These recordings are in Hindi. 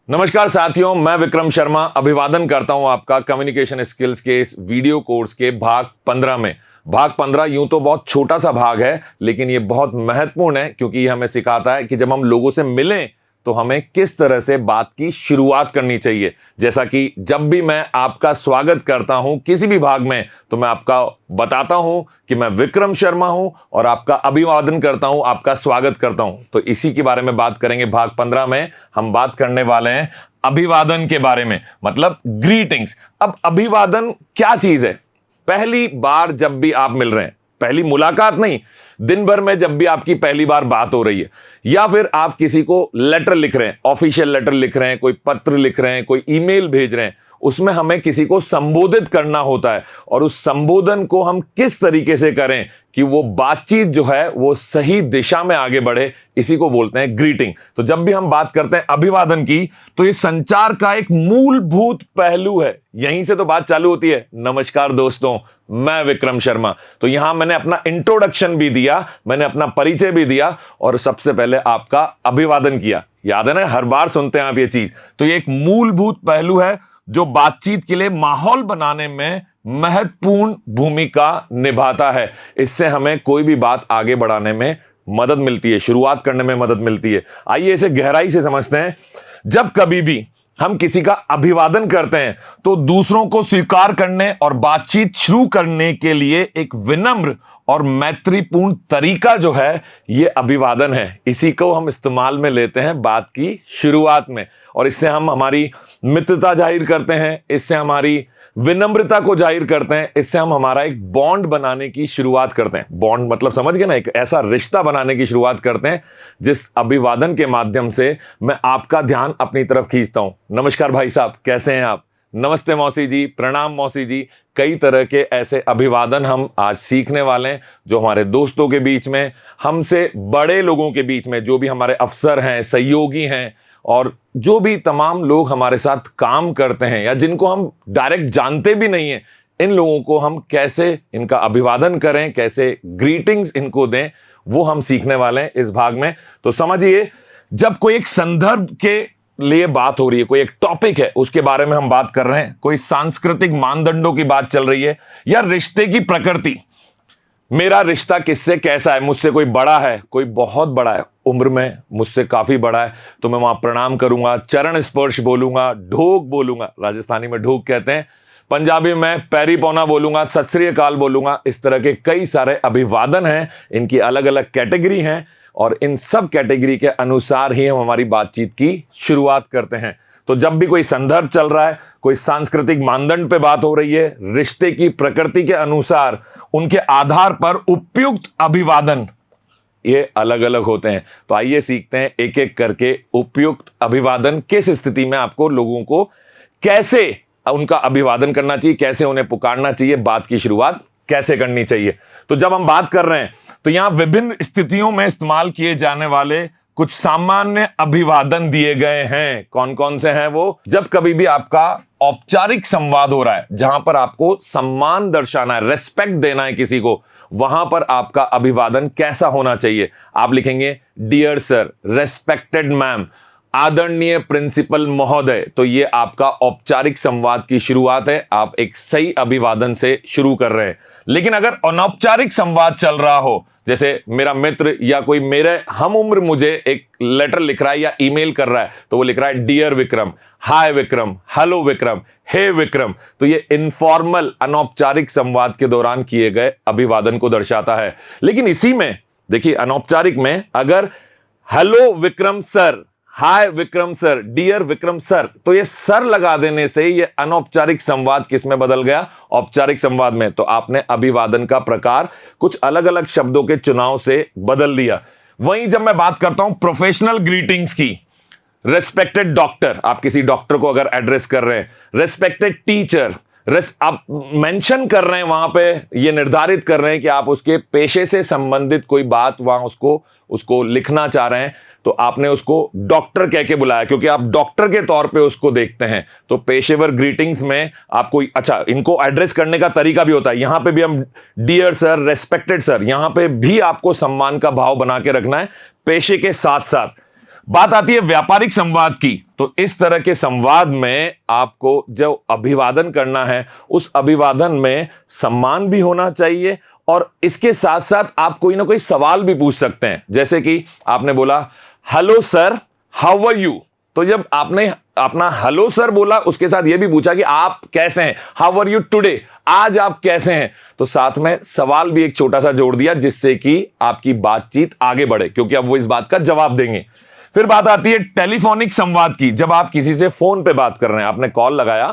नमस्कार साथियों, मैं विक्रम शर्मा अभिवादन करता हूं आपका कम्युनिकेशन स्किल्स के इस वीडियो कोर्स के भाग 15 में। भाग 15 यूं तो बहुत छोटा सा भाग है, लेकिन ये बहुत महत्वपूर्ण है क्योंकि ये हमें सिखाता है कि जब हम लोगों से मिलें तो हमें किस तरह से बात की शुरुआत करनी चाहिए। जैसा कि जब भी मैं आपका स्वागत करता हूं किसी भी भाग में, तो मैं आपका बताता हूं कि मैं विक्रम शर्मा हूं और आपका अभिवादन करता हूं, आपका स्वागत करता हूं। तो इसी के बारे में बात करेंगे। भाग 15 में हम बात करने वाले हैं अभिवादन के बारे में, मतलब ग्रीटिंग्स। अब अभिवादन क्या चीज है? पहली बार जब भी आप मिल रहे हैं, पहली मुलाकात नहीं, दिन भर में जब भी आपकी पहली बार बात हो रही है, या फिर आप किसी को लेटर लिख रहे हैं, ऑफिशियल लेटर लिख रहे हैं, कोई पत्र लिख रहे हैं, कोई ईमेल भेज रहे हैं, उसमें हमें किसी को संबोधित करना होता है। और उस संबोधन को हम किस तरीके से करें कि वो बातचीत जो है वो सही दिशा में आगे बढ़े, इसी को बोलते हैं ग्रीटिंग। तो जब भी हम बात करते हैं अभिवादन की, तो ये संचार का एक मूलभूत पहलू है। यहीं से तो बात चालू होती है। नमस्कार दोस्तों, मैं विक्रम शर्मा। तो यहां मैंने अपना इंट्रोडक्शन भी दिया, मैंने अपना परिचय भी दिया और सबसे पहले आपका अभिवादन किया। याद है ना, हर बार सुनते हैं आप ये चीज। तो ये एक मूलभूत पहलू है जो बातचीत के लिए माहौल बनाने में महत्वपूर्ण भूमिका निभाता है। इससे हमें कोई भी बात आगे बढ़ाने में मदद मिलती है, शुरुआत करने में मदद मिलती है। आइए इसे गहराई से समझते हैं। जब कभी भी हम किसी का अभिवादन करते हैं तो दूसरों को स्वीकार करने और बातचीत शुरू करने के लिए एक विनम्र और मैत्रीपूर्ण तरीका जो है, ये अभिवादन है। इसी को हम इस्तेमाल में लेते हैं बात की शुरुआत में, और इससे हम हमारी मित्रता जाहिर करते हैं, इससे हमारी विनम्रता को जाहिर करते हैं, इससे हम हमारा एक बॉन्ड बनाने की शुरुआत करते हैं। बॉन्ड मतलब समझ गए ना, एक ऐसा रिश्ता बनाने की शुरुआत करते हैं जिस अभिवादन के माध्यम से मैं आपका ध्यान अपनी तरफ खींचता हूं। नमस्कार भाई साहब, कैसे हैं आप? नमस्ते मौसी जी, प्रणाम मौसी जी। कई तरह के ऐसे अभिवादन हम आज सीखने वाले हैं, जो हमारे दोस्तों के बीच में, हमसे बड़े लोगों के बीच में, जो भी हमारे अफसर हैं, सहयोगी हैं, और जो भी तमाम लोग हमारे साथ काम करते हैं या जिनको हम डायरेक्ट जानते भी नहीं हैं, इन लोगों को हम कैसे इनका अभिवादन करें, कैसे ग्रीटिंग्स इनको दें, वो हम सीखने वाले हैं इस भाग में। तो समझिए, जब कोई एक संदर्भ के लिए बात हो रही है, कोई एक टॉपिक है, उसके बारे में हम बात कर रहे हैं, कोई सांस्कृतिक मानदंडों की बात चल रही है, या रिश्ते की प्रकृति, मेरा रिश्ता किससे कैसा है, मुझसे कोई बड़ा है, कोई बहुत बड़ा है, उम्र में मुझसे काफी बड़ा है, तो मैं वहां प्रणाम करूंगा, चरण स्पर्श बोलूंगा, ढोक बोलूंगा, राजस्थानी में ढोक कहते हैं, पंजाबी में पैरी पौना बोलूंगा, सत श्री अकाल बोलूंगा। इस तरह के कई सारे अभिवादन हैं, इनकी अलग अलग कैटेगरी हैं, और इन सब कैटेगरी के अनुसार ही हम हमारी बातचीत की शुरुआत करते हैं। तो जब भी कोई संदर्भ चल रहा है, कोई सांस्कृतिक मानदंड पे बात हो रही है, रिश्ते की प्रकृति के अनुसार, उनके आधार पर उपयुक्त अभिवादन ये अलग अलग होते हैं। तो आइए सीखते हैं एक एक करके उपयुक्त अभिवादन किस स्थिति में आपको लोगों को कैसे उनका अभिवादन करना चाहिए, कैसे उन्हें पुकारना चाहिए, बात की शुरुआत कैसे करनी चाहिए। तो जब हम बात कर रहे हैं तो यहां विभिन्न स्थितियों में इस्तेमाल किए जाने वाले कुछ सामान्य अभिवादन दिए गए हैं। कौन कौन से हैं वो? जब कभी भी आपका औपचारिक संवाद हो रहा है, जहां पर आपको सम्मान दर्शाना है, रेस्पेक्ट देना है किसी को, वहां पर आपका अभिवादन कैसा होना चाहिए? आप लिखेंगे डियर सर, रेस्पेक्टेड मैम, आदरणीय प्रिंसिपल महोदय। तो ये आपका औपचारिक संवाद की शुरुआत है, आप एक सही अभिवादन से शुरू कर रहे हैं। लेकिन अगर अनौपचारिक संवाद चल रहा हो, जैसे मेरा मित्र या कोई मेरे हम उम्र मुझे एक लेटर लिख रहा है या ईमेल कर रहा है, तो वो लिख रहा है डियर विक्रम, हाय विक्रम, हेलो विक्रम, हे विक्रम, तो ये इनफॉर्मल अनौपचारिक संवाद के दौरान किए गए अभिवादन को दर्शाता है। लेकिन इसी में देखिए, अनौपचारिक में अगर hello Vikram sir, hi Vikram sir, dear Vikram sir, तो ये सर लगा देने से ये अनौपचारिक संवाद किस में बदल गया? औपचारिक संवाद में। तो आपने अभिवादन का प्रकार कुछ अलग अलग शब्दों के चुनाव से बदल दिया। वहीं जब मैं बात करता हूं प्रोफेशनल ग्रीटिंग्स की, रेस्पेक्टेड डॉक्टर, आप किसी डॉक्टर को अगर एड्रेस कर रहे हैं, रेस्पेक्टेड टीचर, आप मेंशन कर रहे हैं वहां पे, ये निर्धारित कर रहे हैं कि आप उसके पेशे से संबंधित कोई बात वहां उसको लिखना चाह रहे हैं, तो आपने उसको डॉक्टर कह के बुलाया क्योंकि आप डॉक्टर के तौर पे उसको देखते हैं। तो पेशेवर ग्रीटिंग्स में आपको अच्छा इनको एड्रेस करने का तरीका भी होता है। यहां पे भी हम डियर सर, रेस्पेक्टेड सर, यहां पे भी आपको सम्मान का भाव बना के रखना है पेशे के साथ साथ। बात आती है व्यापारिक संवाद की, तो इस तरह के संवाद में आपको जो अभिवादन करना है उस अभिवादन में सम्मान भी होना चाहिए और इसके साथ साथ आप कोई ना कोई सवाल भी पूछ सकते हैं। जैसे कि आपने बोला hello sir, how are you, तो जब आपने अपना हेलो सर बोला उसके साथ यह भी पूछा कि आप कैसे हैं, हाउ आर यू टुडे, आज आप कैसे हैं, तो साथ में सवाल भी एक छोटा सा जोड़ दिया जिससे कि आपकी बातचीत आगे बढ़े, क्योंकि अब वो इस बात का जवाब देंगे। फिर बात आती है टेलीफोनिक संवाद की। जब आप किसी से फोन पे बात कर रहे हैं, आपने कॉल लगाया,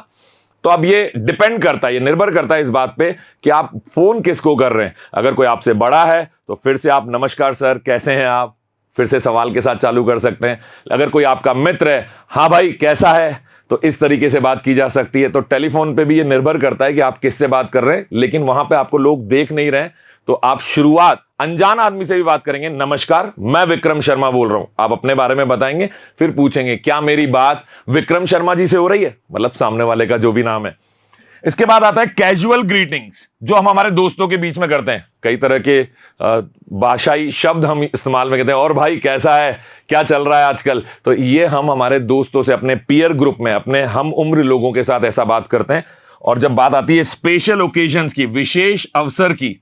तो अब ये डिपेंड करता है, ये निर्भर करता है इस बात पे कि आप फोन किसको कर रहे हैं। अगर कोई आपसे बड़ा है तो फिर से आप नमस्कार सर, कैसे हैं आप, फिर से सवाल के साथ चालू कर सकते हैं। अगर कोई आपका मित्र है, हाँ भाई कैसा है, तो इस तरीके से बात की जा सकती है। तो टेलीफोन पे भी ये निर्भर करता है कि आप किससे बात कर रहे हैं, लेकिन वहां पे आपको लोग देख नहीं रहे, तो आप शुरुआत अनजान आदमी से भी बात करेंगे, नमस्कार मैं विक्रम शर्मा बोल रहा हूं, आप अपने बारे में बताएंगे, फिर पूछेंगे क्या मेरी बात विक्रम शर्मा जी से हो रही है, मतलब सामने वाले का जो भी नाम है। इसके बाद आता है कैजुअल ग्रीटिंग्स, जो हम हमारे दोस्तों के बीच में करते हैं। कई तरह के भाषाई शब्द हम इस्तेमाल में करते हैं, और भाई कैसा है, क्या चल रहा है आजकल, तो ये हम हमारे दोस्तों से, अपने पीयर ग्रुप में, अपने हम उम्र लोगों के साथ ऐसा बात करते हैं। और जब बात आती है स्पेशल ओकेजन्स की, विशेष अवसर की,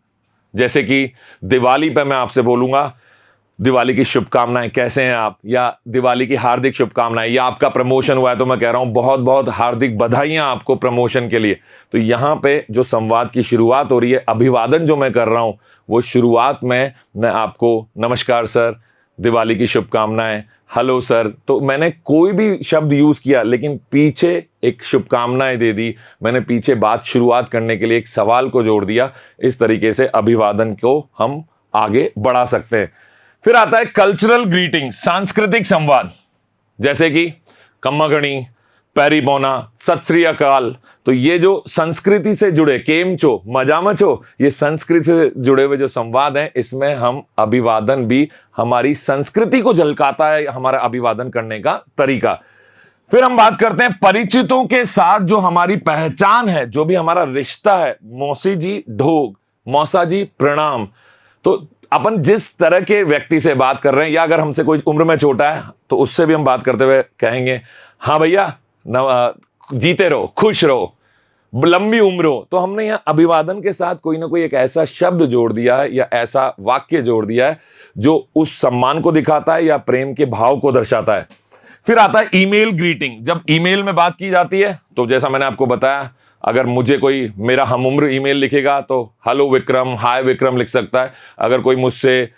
जैसे कि दिवाली पे मैं आपसे बोलूंगा दिवाली की शुभकामनाएं, कैसे हैं आप, या दिवाली की हार्दिक शुभकामनाएं, या आपका प्रमोशन हुआ है तो मैं कह रहा हूं बहुत बहुत हार्दिक बधाइयां आपको प्रमोशन के लिए। तो यहां पे जो संवाद की शुरुआत हो रही है, अभिवादन जो मैं कर रहा हूं, वो शुरुआत में मैं आपको नमस्कार सर, दिवाली की शुभकामनाएं, हेलो सर, तो मैंने कोई भी शब्द यूज किया लेकिन पीछे एक शुभकामनाएं दे दी, मैंने पीछे बात शुरुआत करने के लिए एक सवाल को जोड़ दिया। इस तरीके से अभिवादन को हम आगे बढ़ा सकते हैं। फिर आता है कल्चरल ग्रीटिंग, सांस्कृतिक संवाद, जैसे कि कम्मागणी, पैरी पौना, सत श्री अकाल, तो ये जो संस्कृति से जुड़े, केमचो, मजामचो, ये संस्कृति से जुड़े हुए जो संवाद हैं, इसमें हम अभिवादन भी, हमारी संस्कृति को झलकाता है हमारा अभिवादन करने का तरीका। फिर हम बात करते हैं परिचितों के साथ जो हमारी पहचान है, जो भी हमारा रिश्ता है, मौसी जी ढोग, मौसा जी प्रणाम, तो अपन जिस तरह के व्यक्ति से बात कर रहे हैं, या अगर हमसे कोई उम्र में छोटा है तो उससे भी हम बात करते हुए कहेंगे हाँ भैया जीते रहो, खुश रहो, लंबी उम्र हो। तो हमने यहां अभिवादन के साथ कोई ना कोई एक ऐसा शब्द जोड़ दिया है या ऐसा वाक्य जोड़ दिया है जो उस सम्मान को दिखाता है या प्रेम के भाव को दर्शाता है। फिर आता है ईमेल ग्रीटिंग। जब ईमेल में बात की जाती है तो जैसा मैंने आपको बताया, अगर मुझे कोई मेरा हमउम्र ईमेल लिखेगा तो हेलो विक्रम, हाय विक्रम लिख सकता है। अगर कोई मुझसे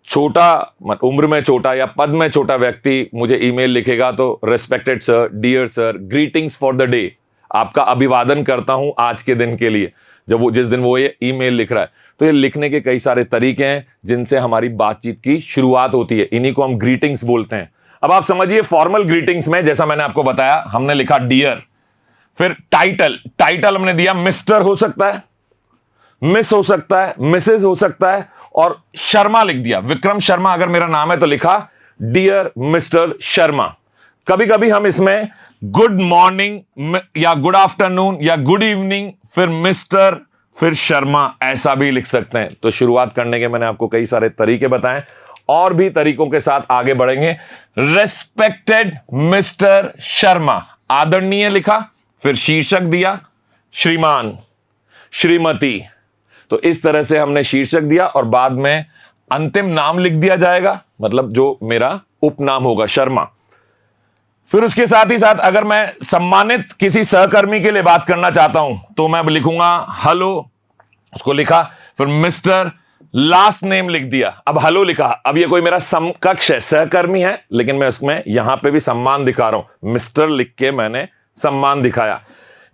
छोटा, उम्र में छोटा या पद में छोटा व्यक्ति मुझे ईमेल लिखेगा तो respected sir, dear sir, greetings for the day, आपका अभिवादन करता हूं आज के दिन के लिए, जब वो जिस दिन वो ये ईमेल लिख रहा है। तो ये लिखने के कई सारे तरीके हैं जिनसे हमारी बातचीत की शुरुआत होती है, इन्हीं को हम ग्रीटिंग्स बोलते हैं। अब आप समझिए फॉर्मल ग्रीटिंग्स में, जैसा मैंने आपको बताया, हमने लिखा डियर, फिर टाइटल हमने दिया, मिस्टर हो सकता है, मिस हो सकता है, मिसेज हो सकता है, और शर्मा लिख दिया, विक्रम शर्मा अगर मेरा नाम है तो लिखा डियर मिस्टर शर्मा। कभी कभी हम इसमें गुड मॉर्निंग या गुड आफ्टरनून या गुड इवनिंग, फिर मिस्टर, फिर शर्मा, ऐसा भी लिख सकते हैं। तो शुरुआत करने के मैंने आपको कई सारे तरीके बताएं, और भी तरीकों के साथ आगे बढ़ेंगे। रेस्पेक्टेड मिस्टर शर्मा, आदरणीय लिखा, फिर शीर्षक दिया श्रीमान, श्रीमती, तो इस तरह से हमने शीर्षक दिया और बाद में अंतिम नाम लिख दिया जाएगा, मतलब जो मेरा उपनाम होगा शर्मा। फिर उसके साथ ही साथ अगर मैं सम्मानित किसी सहकर्मी के लिए बात करना चाहता हूं तो मैं लिखूंगा हेलो, उसको लिखा, फिर मिस्टर, लास्ट नेम लिख दिया, अब हेलो लिखा। अब ये कोई मेरा समकक्ष है, सहकर्मी है, लेकिन मैं उसमें यहां पे भी सम्मान दिखा रहा हूं, मिस्टर लिख के मैंने सम्मान दिखाया।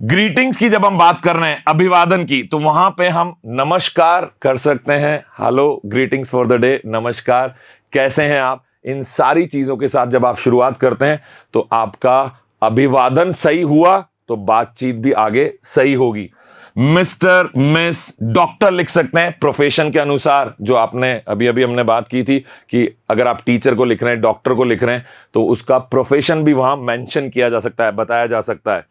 ग्रीटिंग्स की जब हम बात कर रहे हैं, अभिवादन की, तो वहां पे हम नमस्कार कर सकते हैं, hello, greetings for the day, नमस्कार, कैसे हैं आप, इन सारी चीजों के साथ जब आप शुरुआत करते हैं तो आपका अभिवादन सही हुआ तो बातचीत भी आगे सही होगी। मिस्टर, मिस, डॉक्टर लिख सकते हैं प्रोफेशन के अनुसार, जो आपने अभी अभी हमने बात की थी कि अगर आप टीचर को लिख रहे हैं, डॉक्टर को लिख रहे हैं, तो उसका प्रोफेशन भी वहां मेंशन किया जा सकता है, बताया जा सकता है।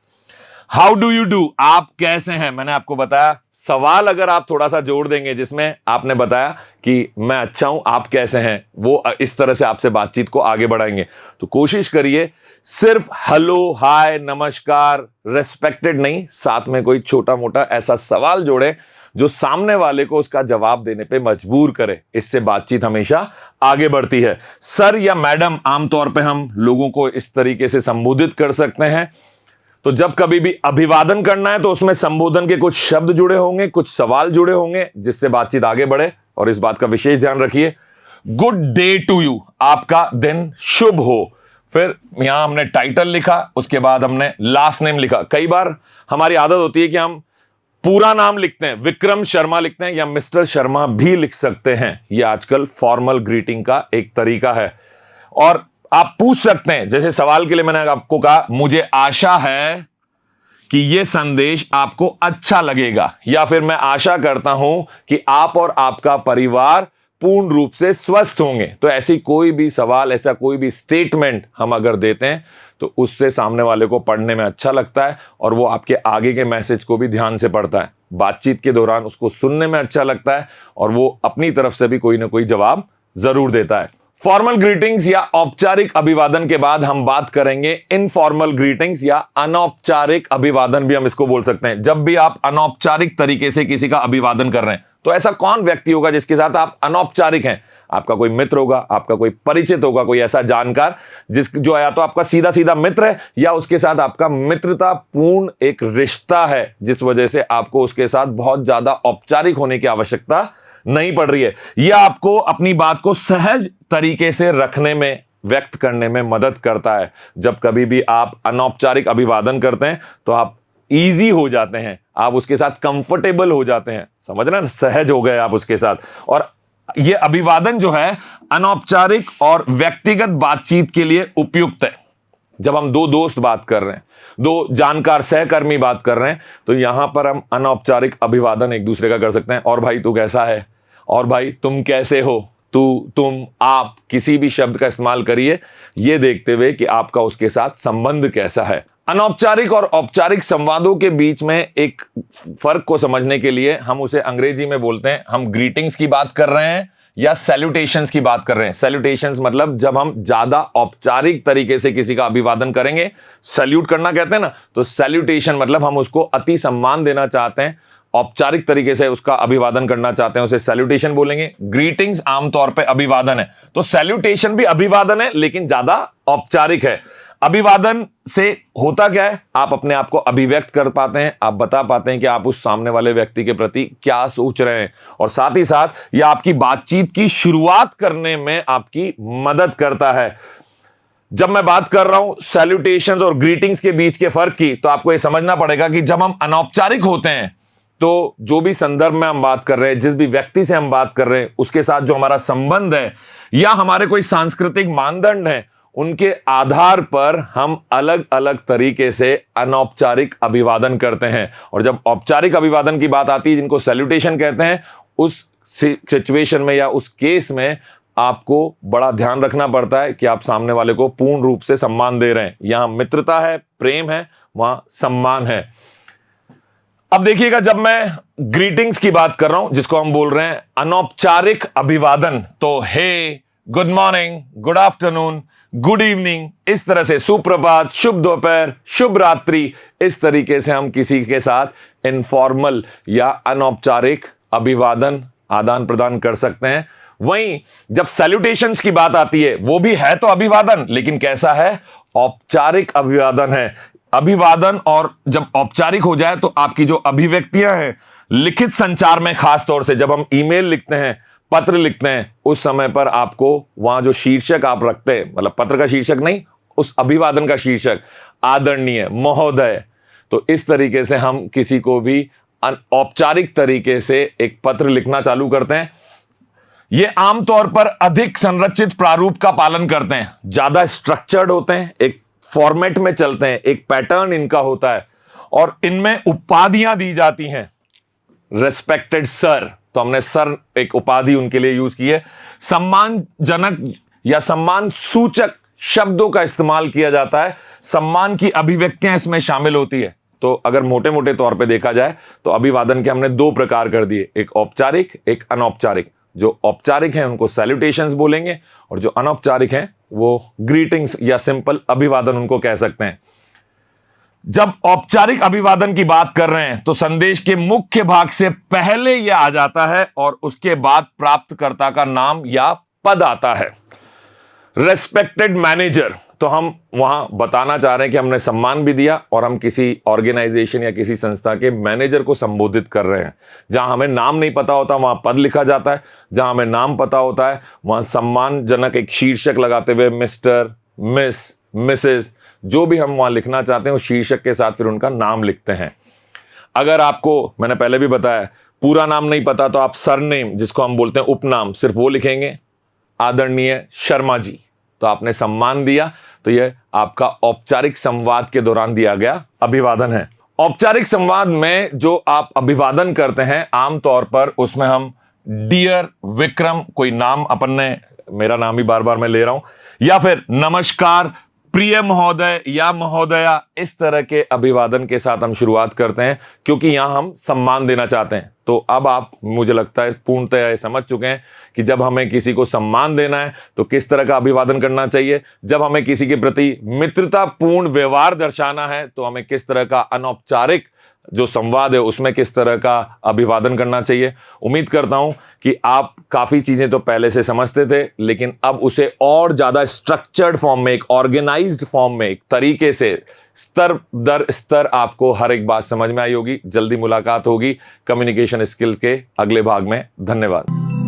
हाउ डू यू डू, आप कैसे हैं, मैंने आपको बताया सवाल अगर आप थोड़ा सा जोड़ देंगे जिसमें आपने बताया कि मैं अच्छा हूं, आप कैसे हैं, वो इस तरह से आपसे बातचीत को आगे बढ़ाएंगे। तो कोशिश करिए सिर्फ हेलो, हाय, नमस्कार, रेस्पेक्टेड नहीं, साथ में कोई छोटा मोटा ऐसा सवाल जोड़े जो सामने वाले को उसका जवाब देने पे मजबूर करे। इससे बातचीत हमेशा आगे बढ़ती है। सर या मैडम आमतौर पे हम लोगों को इस तरीके से संबोधित कर सकते हैं। तो जब कभी भी अभिवादन करना है तो उसमें संबोधन के कुछ शब्द जुड़े होंगे, कुछ सवाल जुड़े होंगे जिससे बातचीत आगे बढ़े। और इस बात का विशेष ध्यान रखिए, गुड डे टू यू, आपका दिन शुभ हो। फिर यहां हमने टाइटल लिखा, उसके बाद हमने लास्ट नेम लिखा। कई बार हमारी आदत होती है कि हम पूरा नाम लिखते हैं, विक्रम शर्मा लिखते हैं या मिस्टर शर्मा भी लिख सकते हैं। यह आजकल फॉर्मल ग्रीटिंग का एक तरीका है। और आप पूछ सकते हैं, जैसे सवाल के लिए मैंने आपको कहा, मुझे आशा है कि यह संदेश आपको अच्छा लगेगा, या फिर मैं आशा करता हूं कि आप और आपका परिवार पूर्ण रूप से स्वस्थ होंगे। तो ऐसी कोई भी सवाल, ऐसा कोई भी स्टेटमेंट हम अगर देते हैं तो उससे सामने वाले को पढ़ने में अच्छा लगता है और वो आपके आगे के मैसेज को भी ध्यान से पढ़ता है। बातचीत के दौरान उसको सुनने में अच्छा लगता है और वो अपनी तरफ से भी कोई ना कोई जवाब जरूर देता है। फॉर्मल ग्रीटिंग्स या औपचारिक अभिवादन के बाद हम बात करेंगे इनफॉर्मल ग्रीटिंग्स या अनौपचारिक अभिवादन भी हम इसको बोल सकते हैं। जब भी आप अनौपचारिक तरीके से किसी का अभिवादन कर रहे हैं तो ऐसा कौन व्यक्ति होगा जिसके साथ आप अनौपचारिक हैं? आपका कोई मित्र होगा, आपका कोई परिचित होगा, कोई ऐसा जानकार जो या तो आपका सीधा सीधा मित्र है या उसके साथ आपका मित्रता पूर्ण एक रिश्ता है, जिस वजह से आपको उसके साथ बहुत ज्यादा औपचारिक होने की आवश्यकता नहीं पड़ रही है। यह आपको अपनी बात को सहज तरीके से रखने में, व्यक्त करने में मदद करता है। जब कभी भी आप अनौपचारिक अभिवादन करते हैं तो आप इजी हो जाते हैं, आप उसके साथ कंफर्टेबल हो जाते हैं, समझ रहे हैं, सहज हो गए आप उसके साथ। और यह अभिवादन जो है अनौपचारिक और व्यक्तिगत बातचीत के लिए उपयुक्त है। जब हम दो दोस्त बात कर रहे हैं, दो जानकार सहकर्मी बात कर रहे हैं, तो यहां पर हम अनौपचारिक अभिवादन एक दूसरे का कर सकते हैं। और भाई तू कैसा है, और भाई तुम कैसे हो, तू, तुम, आप, किसी भी शब्द का इस्तेमाल करिए यह देखते हुए कि आपका उसके साथ संबंध कैसा है। अनौपचारिक और औपचारिक संवादों के बीच में एक फर्क को समझने के लिए हम उसे अंग्रेजी में बोलते हैं, हम ग्रीटिंग्स की बात कर रहे हैं या सैल्यूटेशंस की बात कर रहे हैं। सैल्यूटेशंस मतलब जब हम ज्यादा औपचारिक तरीके से किसी का अभिवादन करेंगे, सैल्यूट करना कहते हैं ना, तो सैल्यूटेशन मतलब हम उसको अति सम्मान देना चाहते हैं, औपचारिक तरीके से उसका अभिवादन करना चाहते हैं, उसे सैल्यूटेशन बोलेंगे। ग्रीटिंग्स आमतौर पे अभिवादन है, तो सैल्यूटेशन भी अभिवादन है लेकिन ज्यादा औपचारिक है। अभिवादन से होता क्या है, आप अपने आप को अभिव्यक्त कर पाते हैं, आप बता पाते हैं कि आप उस सामने वाले व्यक्ति के प्रति क्या सोच रहे हैं, और साथ ही साथ यह आपकी बातचीत की शुरुआत करने में आपकी मदद करता है। जब मैं बात कर रहा हूं सैल्यूटेशंस और ग्रीटिंग्स के बीच के फर्क की, तो आपको यह समझना पड़ेगा कि जब हम अनौपचारिक होते हैं तो जो भी संदर्भ में हम बात कर रहे हैं, जिस भी व्यक्ति से हम बात कर रहे हैं, उसके साथ जो हमारा संबंध है या हमारे कोई सांस्कृतिक मानदंड है, उनके आधार पर हम अलग अलग तरीके से अनौपचारिक अभिवादन करते हैं। और जब औपचारिक अभिवादन की बात आती है, जिनको सैल्यूटेशन कहते हैं, उस सिचुएशन में या उस केस में आपको बड़ा ध्यान रखना पड़ता है कि आप सामने वाले को पूर्ण रूप से सम्मान दे रहे हैं। यहां मित्रता है, प्रेम है, वहां सम्मान है। अब देखिएगा, जब मैं ग्रीटिंग्स की बात कर रहा हूं, जिसको हम बोल रहे हैं अनौपचारिक अभिवादन, तो hey, good morning, good afternoon, good evening, इस तरह से सुप्रभात, शुभ दोपहर, शुभ रात्रि, इस तरीके से हम किसी के साथ इनफॉर्मल या अनौपचारिक अभिवादन आदान प्रदान कर सकते हैं। वहीं जब सैल्यूटेशंस की बात आती है, वो भी है तो अभिवादन, लेकिन कैसा है, औपचारिक अभिवादन है। अभिवादन और जब औपचारिक हो जाए तो आपकी जो अभिव्यक्तियां हैं लिखित संचार में, खास तौर से जब हम ईमेल लिखते हैं, पत्र लिखते हैं, उस समय पर आपको वहां जो शीर्षक आप रखते हैं, मतलब पत्र का शीर्षक नहीं, उस अभिवादन का शीर्षक आदरणीय, महोदय, तो इस तरीके से हम किसी को भी औपचारिक तरीके से एक पत्र लिखना चालू करते हैं। ये आमतौर पर अधिक संरचित प्रारूप का पालन करते हैं, ज्यादा स्ट्रक्चर्ड होते हैं, एक फॉर्मेट में चलते हैं, एक पैटर्न इनका होता है, और इनमें उपाधियां दी जाती हैं। रेस्पेक्टेड सर, तो हमने सर एक उपाधि उनके लिए यूज की है। सम्मानजनक या सम्मान सूचक शब्दों का इस्तेमाल किया जाता है, सम्मान की अभिव्यक्तियां इसमें शामिल होती है। तो अगर मोटे मोटे तौर पे देखा जाए तो अभिवादन के हमने दो प्रकार कर दिए, एक औपचारिक एक अनौपचारिक। जो औपचारिक हैं उनको सैल्यूटेशंस बोलेंगे और जो अनौपचारिक हैं वो ग्रीटिंग्स या सिंपल अभिवादन उनको कह सकते हैं। जब औपचारिक अभिवादन की बात कर रहे हैं तो संदेश के मुख्य भाग से पहले यह आ जाता है और उसके बाद प्राप्तकर्ता का नाम या पद आता है। रेस्पेक्टेड मैनेजर, तो हम वहां बताना चाह रहे हैं कि हमने सम्मान भी दिया और हम किसी ऑर्गेनाइजेशन या किसी संस्था के मैनेजर को संबोधित कर रहे हैं। जहां हमें नाम नहीं पता होता वहां पद लिखा जाता है, जहां हमें नाम पता होता है वहां सम्मानजनक एक शीर्षक लगाते हुए मिस्टर, मिस, मिसेस, जो भी हम वहां लिखना चाहते हैं उस शीर्षक के साथ फिर उनका नाम लिखते हैं। अगर आपको, मैंने पहले भी बताया, पूरा नाम नहीं पता तो आप सरनेम, जिसको हम बोलते हैं उपनाम, सिर्फ वो लिखेंगे, आदरणीय शर्मा जी, तो आपने सम्मान दिया। तो यह आपका औपचारिक संवाद के दौरान दिया गया अभिवादन है। औपचारिक संवाद में जो आप अभिवादन करते हैं आमतौर पर उसमें हम डियर विक्रम, कोई नाम अपन ने, मेरा नाम ही बार बार मैं ले रहा हूं, या फिर नमस्कार प्रिय महोदय या महोदया, इस तरह के अभिवादन के साथ हम शुरुआत करते हैं क्योंकि यहां हम सम्मान देना चाहते हैं। तो अब आप, मुझे लगता है पूर्णतः ये समझ चुके हैं कि जब हमें किसी को सम्मान देना है तो किस तरह का अभिवादन करना चाहिए, जब हमें किसी के प्रति मित्रतापूर्ण व्यवहार दर्शाना है तो हमें किस तरह का अनौपचारिक जो संवाद है उसमें किस तरह का अभिवादन करना चाहिए। उम्मीद करता हूं कि आप काफी चीजें तो पहले से समझते थे, लेकिन अब उसे और ज्यादा स्ट्रक्चर्ड फॉर्म में, एक ऑर्गेनाइज्ड फॉर्म में, एक तरीके से स्तर दर स्तर आपको हर एक बात समझ में आई होगी। जल्दी मुलाकात होगी कम्युनिकेशन स्किल के अगले भाग में। धन्यवाद।